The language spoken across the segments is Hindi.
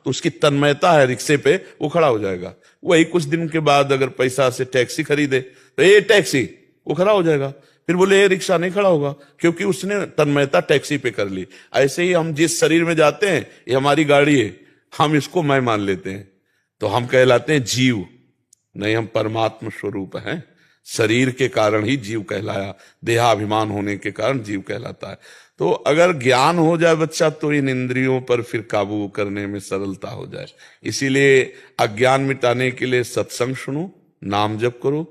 तो उसकी तन्मयता है रिक्शे पे, वो खड़ा हो जाएगा। वही कुछ दिन के बाद अगर पैसा से टैक्सी खरीदे तो ये टैक्सी, वो खड़ा हो जाएगा। फिर बोले ये रिक्शा नहीं खड़ा होगा, क्योंकि उसने तन्मयता टैक्सी पे कर ली। ऐसे ही हम जिस शरीर में जाते हैं, ये हमारी गाड़ी है, हम इसको मैं मान लेते हैं, तो हम कहलाते हैं जीव। नहीं, हम परमात्मा स्वरूप हैं। शरीर के कारण ही जीव कहलाया, देहाभिमान होने के कारण जीव कहलाता है। तो अगर ज्ञान हो जाए बच्चा, तो इन इंद्रियों पर फिर काबू करने में सरलता हो जाए। इसीलिए अज्ञान मिटाने के लिए सत्संग सुनो, नाम जप करो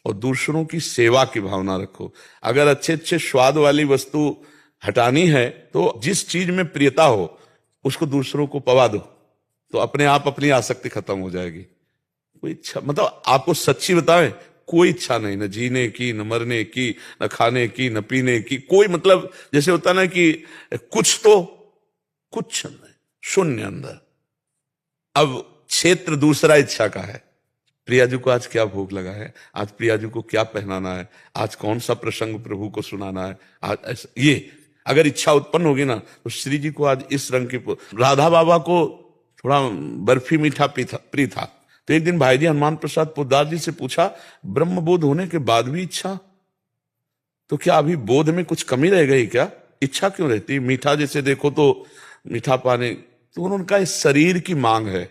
और दूसरों की सेवा की भावना रखो। अगर अच्छे अच्छे स्वाद वाली वस्तु हटानी है, तो जिस चीज में प्रियता हो उसको दूसरों को पवा दो, तो अपने आप अपनी आसक्ति खत्म हो जाएगी। कोई इच्छा, मतलब आपको सच्ची बताएं, कोई इच्छा नहीं, न जीने की, न मरने की, न खाने की, न पीने की, कोई, मतलब जैसे होता ना कि कुछ तो कुछ नहीं, शून्य अंदर। अब क्षेत्र दूसरा इच्छा का है। प्रिया जी को आज क्या भोग लगा है, आज प्रिया जी को क्या पहनाना है, आज कौन सा प्रसंग प्रभु को सुनाना है, आज ये अगर इच्छा उत्पन्न होगी ना, तो श्री जी को आज इस रंग की, राधा बाबा को थोड़ा बर्फी मीठा प्रिय था। तो एक दिन भाई जी हनुमान प्रसाद पोद्दार जी से पूछा, ब्रह्म बोध होने के बाद भी इच्छा, तो क्या अभी बोध में कुछ कमी रह गई क्या? इच्छा क्यों रहती? मीठा जैसे देखो तो मीठा पाने, तो उन्होंने कहा इस शरीर की मांग है,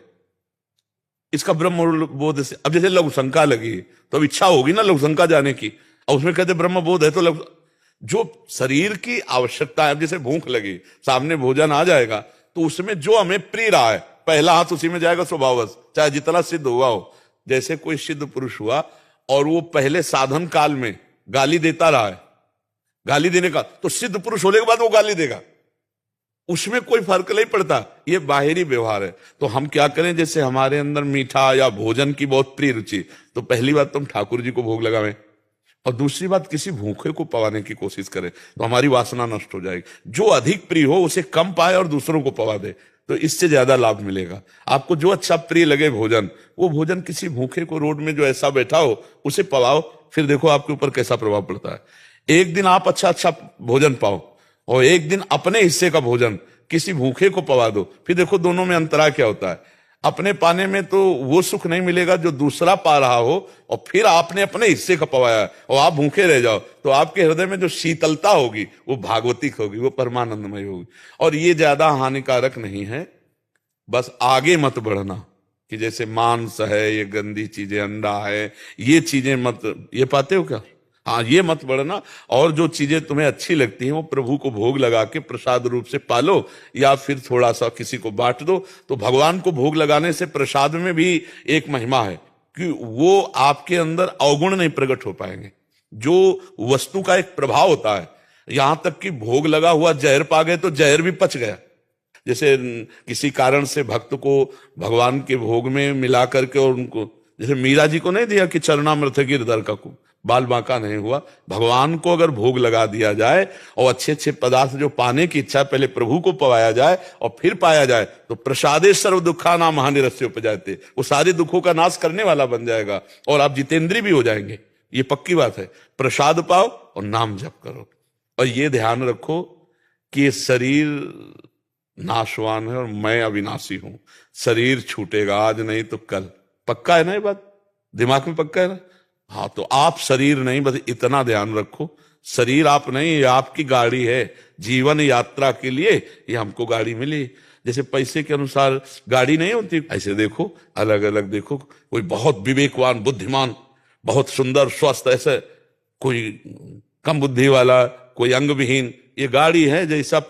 इसका ब्रह्म बोध से। अब जैसे लघु शंका लगी, तो अब इच्छा होगी ना लघु शंका जाने की, और उसमें कहते ब्रह्म बोध है, तो जो शरीर की आवश्यकता है, अब जैसे भूख लगी, सामने भोजन आ जाएगा, तो उसमें जो हमें प्रिय रहा है, पहला हाथ उसी में जाएगा स्वभावश, चाहे जितना सिद्ध हुआ हो। जैसे कोई सिद्ध पुरुष हुआ और वो पहले साधन काल में गाली देता रहा है, गाली देने का, तो सिद्ध पुरुष होने के बाद वो गाली देगा, उसमें कोई फर्क नहीं पड़ता, ये बाहरी व्यवहार है। तो हम क्या करें, जैसे हमारे अंदर मीठा या भोजन की बहुत प्रिय रुचि, तो पहली बात तुम ठाकुर जी को भोग लगावें, और दूसरी बात किसी भूखे को पवाने की कोशिश करें, तो हमारी वासना नष्ट हो जाएगी। जो अधिक प्रिय हो उसे कम पाए और दूसरों को पवा दे, तो इससे ज्यादा लाभ मिलेगा। आपको जो अच्छा प्रिय लगे भोजन, वो भोजन किसी भूखे को रोड में जो ऐसा बैठा हो उसे पवाओ, फिर देखो आपके ऊपर कैसा प्रभाव पड़ता है। एक दिन आप अच्छा अच्छा भोजन पाओ और एक दिन अपने हिस्से का भोजन किसी भूखे को पवा दो, फिर देखो दोनों में अंतरा क्या होता है। अपने पाने में तो वो सुख नहीं मिलेगा जो दूसरा पा रहा हो, और फिर आपने अपने हिस्से का पवाया और आप भूखे रह जाओ, तो आपके हृदय में जो शीतलता होगी वो भागवतिक होगी, वो परमानंदमय होगी। और ये ज्यादा हानिकारक नहीं है। बस आगे मत बढ़ना कि जैसे मांस है, ये गंदी चीजें, अंडा है, ये चीजें मत, ये पाते हो क्या? हाँ, ये मत बढ़ना। और जो चीजें तुम्हें अच्छी लगती हैं वो प्रभु को भोग लगा के प्रसाद रूप से पालो, या फिर थोड़ा सा किसी को बांट दो। तो भगवान को भोग लगाने से प्रसाद में भी एक महिमा है कि वो आपके अंदर अवगुण नहीं प्रकट हो पाएंगे। जो वस्तु का एक प्रभाव होता है, यहां तक कि भोग लगा हुआ जहर पा गए तो जहर भी पच गया। जैसे किसी कारण से भक्त को भगवान के भोग में मिला करके, और उनको जैसे मीरा जी को नहीं दिया कि चरणामृत गिरधर का बाल बांका नहीं हुआ, भगवान को अगर भोग लगा दिया जाए और अच्छे अच्छे पदार्थ जो पाने की इच्छा पहले प्रभु को पवाया जाए और फिर पाया जाए, तो प्रसादे सर्व दुखा नाम हानिरस्य उपजाते, वो सारे दुखों का नाश करने वाला बन जाएगा और आप जितेंद्रीय भी हो जाएंगे। ये पक्की बात है। प्रसाद पाओ और नाम जप करो, और ये ध्यान रखो कि ये शरीर नाशवान है और मैं अविनाशी हूं। शरीर छूटेगा, आज नहीं तो कल। पक्का है ना ये बात? दिमाग में पक्का है ना? हाँ, तो आप शरीर नहीं, बस इतना ध्यान रखो, शरीर आप नहीं, ये आपकी गाड़ी है। जीवन यात्रा के लिए ये हमको गाड़ी मिली। जैसे पैसे के अनुसार गाड़ी नहीं होती, ऐसे देखो, अलग अलग देखो। कोई बहुत विवेकवान, बुद्धिमान, बहुत सुंदर, स्वस्थ, ऐसे कोई कम बुद्धि वाला, कोई अंग विहीन। ये गाड़ी है, जैसा